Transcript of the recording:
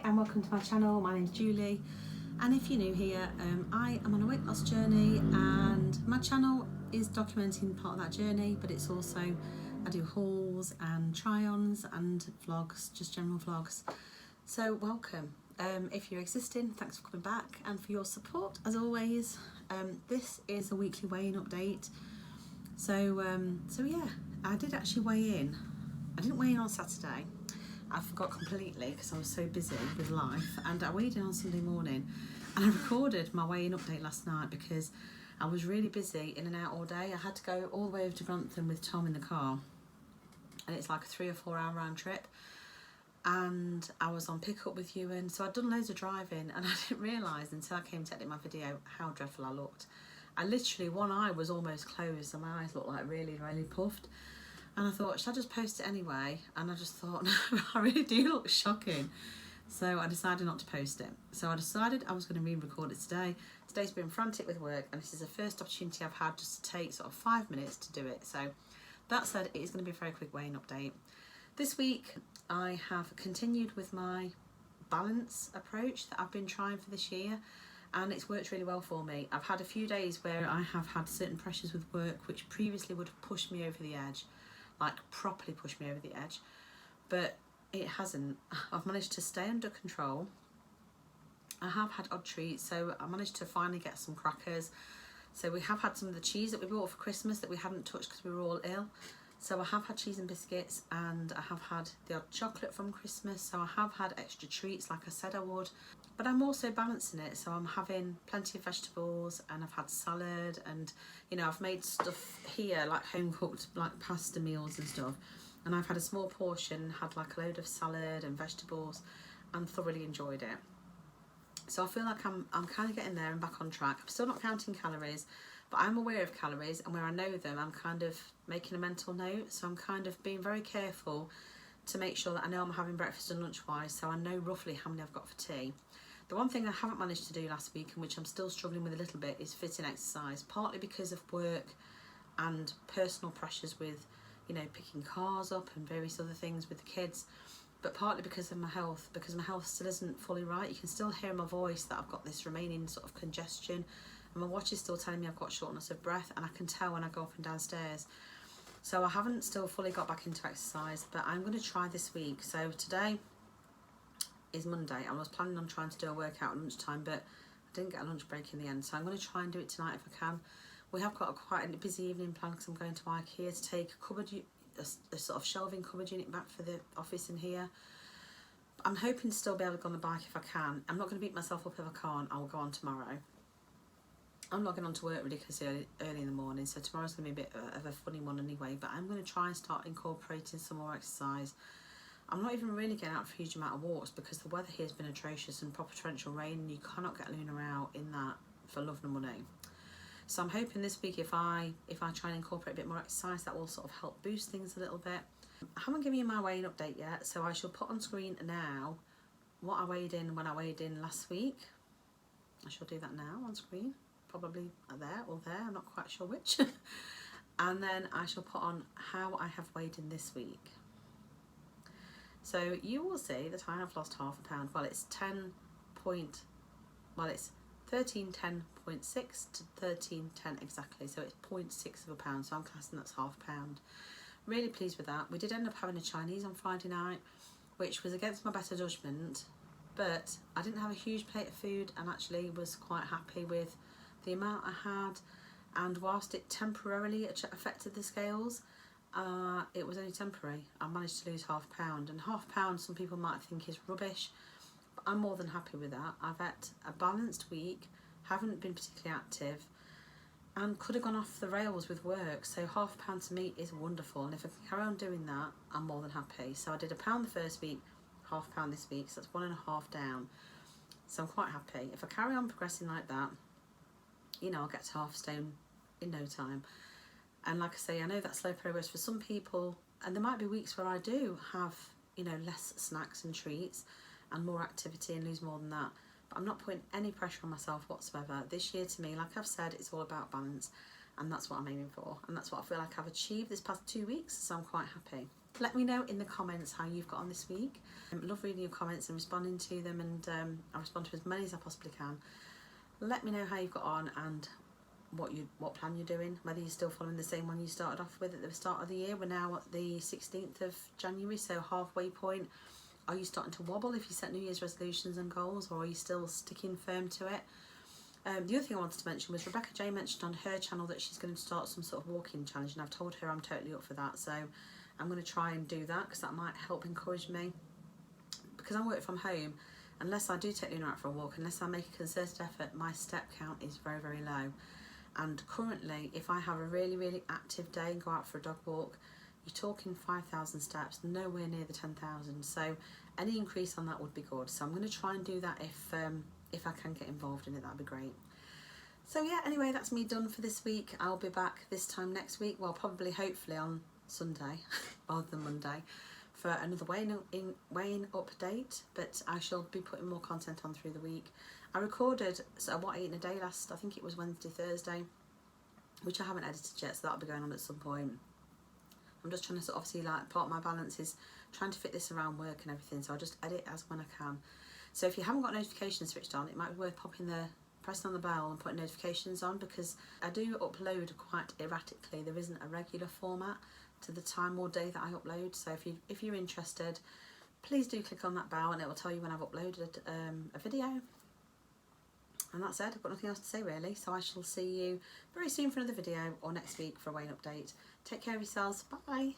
and welcome to my channel. My name's Julie, and if you're new here, I am on a weight loss journey, and my channel is documenting part of that journey, but it's also, I do hauls and try-ons and vlogs, just general vlogs. So welcome. If you're existing, thanks for coming back and for your support as always. This is a weekly weigh-in update. So yeah, I did actually weigh in. I didn't weigh in on Saturday. I forgot completely because I was so busy with life, and I weighed in on Sunday morning, and I recorded my weigh-in update last night because I was really busy in and out all day. I had to go all the way over to Grantham with Tom in the car, and it's like a 3 or 4 hour round trip, and I was on pick up with Ewan, so I'd done loads of driving, and I didn't realise until I came to edit my video how dreadful I looked. I literally, one eye was almost closed and my eyes looked like really puffed. And I thought, should I just post it anyway? And I just thought, no, I really do look shocking. So I decided not to post it. So I decided I was going to re-record it today. Today's been frantic with work, and this is the first opportunity I've had just to take sort of 5 minutes to do it. So that said, it is going to be a very quick weigh-in update. This week, I have continued with my balance approach that I've been trying for this year, and it's worked really well for me. I've had a few days where I have had certain pressures with work which previously would have pushed me over the edge, like properly pushed me over the edge, but it hasn't. I've managed to stay under control. I have had odd treats, so I managed to finally get some crackers. So we have had some of the cheese that we bought for Christmas that we hadn't touched because we were all ill. So I have had cheese and biscuits, and I have had the odd chocolate from Christmas, so I have had extra treats like I said I would. But I'm also balancing it, so I'm having plenty of vegetables, and I've had salad, and you know, I've made stuff here like home cooked like pasta meals and stuff, and I've had a small portion, had like a load of salad and vegetables, and thoroughly enjoyed it. So I feel like I'm kind of getting there and back on track. I'm still not counting calories, but I'm aware of calories, and where I know them, I'm kind of making a mental note. So I'm kind of being very careful to make sure that I know I'm having breakfast and lunch wise, so I know roughly how many I've got for tea. The one thing I haven't managed to do last week, and which I'm still struggling with a little bit, is fit in exercise, partly because of work and personal pressures with, you know, picking cars up and various other things with the kids, but partly because of my health, because my health still isn't fully right. You can still hear in my voice that I've got this remaining sort of congestion, and my watch is still telling me I've got shortness of breath, and I can tell when I go up and downstairs. So I haven't still fully got back into exercise, but I'm going to try this week. So today is Monday. I was planning on trying to do a workout at lunchtime, but I didn't get a lunch break in the end, so I'm going to try and do it tonight if I can. We have got quite a busy evening planned because I'm going to IKEA to take a sort of shelving cupboard unit back for the office in here. I'm hoping to still be able to go on the bike if I can. I'm not going to beat myself up if I can't. I'll go on tomorrow. I'm logging on to work ridiculously early in the morning, so tomorrow's going to be a bit of a funny one anyway, but I'm going to try and start incorporating some more exercise. I'm not even really getting out for a huge amount of walks because the weather here has been atrocious and proper torrential rain, and you cannot get Luna out in that for love nor money. So I'm hoping this week if I try and incorporate a bit more exercise, that will sort of help boost things a little bit. I haven't given you my weigh-in update yet, so I shall put on screen now what I weighed in when I weighed in last week. I shall do that now on screen, probably there or there, I'm not quite sure which. And then I shall put on how I have weighed in this week. So you will see that I have lost half a pound. Well, it's 1310.6 to 1310 exactly, so it's 0.6 of a pound, so I'm classing that's half a pound. Really pleased with that. We did end up having a Chinese on Friday night, which was against my better judgment, but I didn't have a huge plate of food and actually was quite happy with the amount I had. And whilst it temporarily affected the scales, it was only temporary. I managed to lose half a pound, and half a pound some people might think is rubbish, but I'm more than happy with that. I've had a balanced week, haven't been particularly active, and could have gone off the rails with work, so half a pound to me is wonderful, and if I can carry on doing that, I'm more than happy. So I did a pound the first week, half a pound this week, so that's 1.5 down, so I'm quite happy. If I carry on progressing like that, you know, I'll get to half a stone in no time. And like I say, I know that's slow progress for some people, and there might be weeks where I do have, you know, less snacks and treats and more activity and lose more than that. But I'm not putting any pressure on myself whatsoever. This year to me, like I've said, it's all about balance, and that's what I'm aiming for, and that's what I feel like I've achieved this past 2 weeks, so I'm quite happy. Let me know in the comments how you've got on this week. I love reading your comments and responding to them, and I respond to as many as I possibly can. Let me know how you've got on and what plan you're doing, whether you're still following the same one you started off with at the start of the year. We're now at the 16th of January, so halfway point. Are you starting to wobble if you set New Year's resolutions and goals, or are you still sticking firm to it? The other thing I wanted to mention was Rebecca J mentioned on her channel that she's going to start some sort of walking challenge, and I've told her I'm totally up for that, so I'm going to try and do that because that might help encourage me. Because I work from home, unless I do take Luna out for a walk, unless I make a concerted effort, my step count is very, very low. And currently, if I have a really, really active day and go out for a dog walk, you're talking 5,000 steps, nowhere near the 10,000. So any increase on that would be good. So I'm going to try and do that if I can get involved in it. That'd be great. So yeah, anyway, that's me done for this week. I'll be back this time next week. Well, probably, hopefully on Sunday rather than Monday for another weighing update. But I shall be putting more content on through the week. I recorded what I ate in a day last, I think it was Wednesday, Thursday, which I haven't edited yet, so that'll be going on at some point. I'm just trying to obviously, like, part of my balance is trying to fit this around work and everything, so I'll just edit as when I can. So if you haven't got notifications switched on, it might be worth pressing on the bell and putting notifications on, because I do upload quite erratically. There isn't a regular format to the time or day that I upload. So if you're interested, please do click on that bell and it will tell you when I've uploaded a video. And that's it. I've got nothing else to say really. So I shall see you very soon for another video, or next week for a weighing update. Take care of yourselves. Bye.